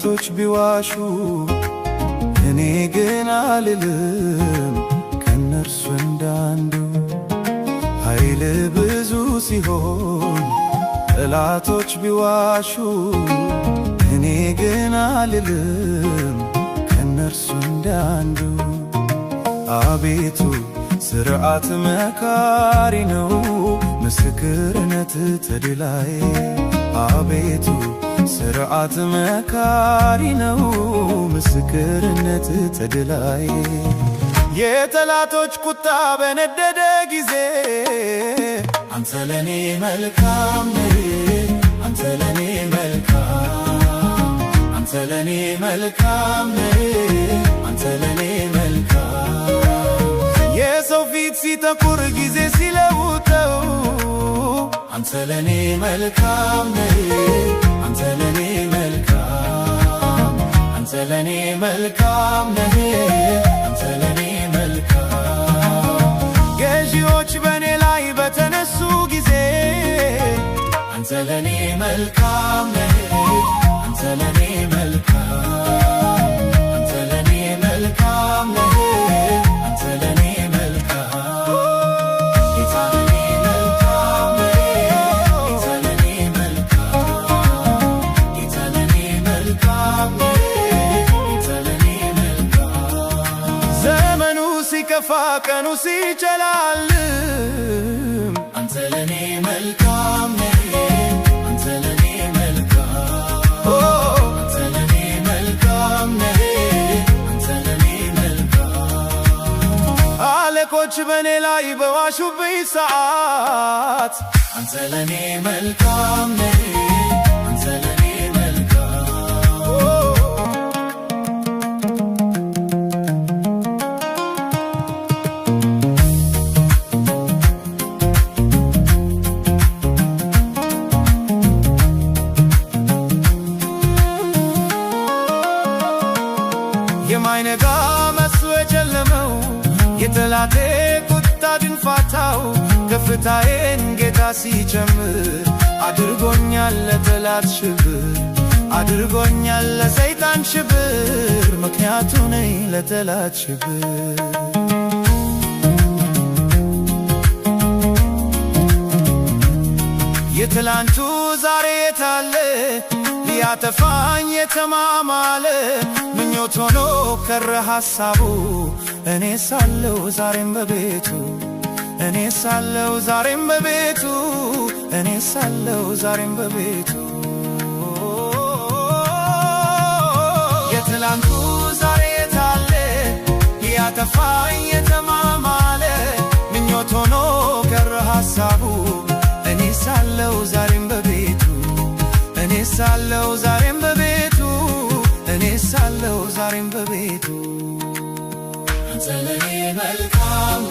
ጠላቶች ቢዋሹ እኔ ግን አልልም ከነርሱ እንዳንዱ። ኃይል ብዙ ሲሆን ጠላቶች ቢዋሹ እኔ ግን አልልም ከነርሱ እንዳንዱ። አቤቱ ሥርዓት መካሪ ነው፣ ምስክርነት ተድላዬ። አቤቱ ሥርዓት መካሪ ነው፣ ምስክርነት ተድላዬ። የጠላቶች ቁጣ በነደደ ጊዜ አንተ ለኔ መልካም ነህ፣ አንተ ለኔ መልካም፣ አንተ ለኔ መልካም ነህ፣ አንተ ለኔ መልካም። የሰው ፊት ሲጠቁር ጊዜ ሲለውጠው አንተ ለኔ መልካም ነህ፣ አንተ ለኔ መልካም፣ አንተ ለኔ መልካም ነህ፣ አንተ ለኔ መልካም። ገዢዎች በኔ ላይ በተነሱ ጊዜ አንተ ለኔ መልካም ነህ፣ አንተ ለኔ መልካም፣ አንተ ለኔ መልካም ነህ፣ አንተ ለኔ መልካም። ጌታ ለኔ መልካም ነህ፣ ጌታ ለኔ መልካም፣ ጌታ ለኔ መልካም ነህ፣ ጌታ ለኔ መልካም። ዘመኑ ሲከፋ ቀኑ ሲጨላልም አንተ ለኔ መልካም ነህ፣ አንተ ለኔ መልካም፣ አንተ ለኔ መልካም ነህ፣ አንተ ለኔ መልካም። አለቆች በኔ ላይ በዋሹብኝ ሰዓት አንተ ለኔ መልካም ነህ፣ አንተ ለኔ መልካም። የማይነጋ መስሎ የጨለመው የጠላቴ ቁጣ ድንፋታው ከፍታዬን ጌታ ሲጨምር አድርጎኛል ለጠላት ሽብር፣ አድርጎኛል ለሰይጣን ሽብር፣ ምክንያቱ ነኝ ለጠላት ሽብር። የትላንቱ ዛሬ የታለ ሊያጠፋኝ የተማማለ ምኞት ሆኖ ከረ ሐሳቡ እኔ ሳለው ዛሬም በቤቱ፣ እኔ ሳለው ዛሬም በቤቱ፣ እኔ ሳለው ዛሬም በቤቱ። የትላንቱ ዛሬ የታለ ሊያጠፋኝ የተማማለ ምኞት ሆኖ ከረ ሐሳቡ እኔ ሳለው ዛሬም በቤቱ፣ እኔ ሳለው ዛሬም በቤቱ፣ እኔ ሳለው ዛሬም በቤቱ። አንተ ለኔ መልካም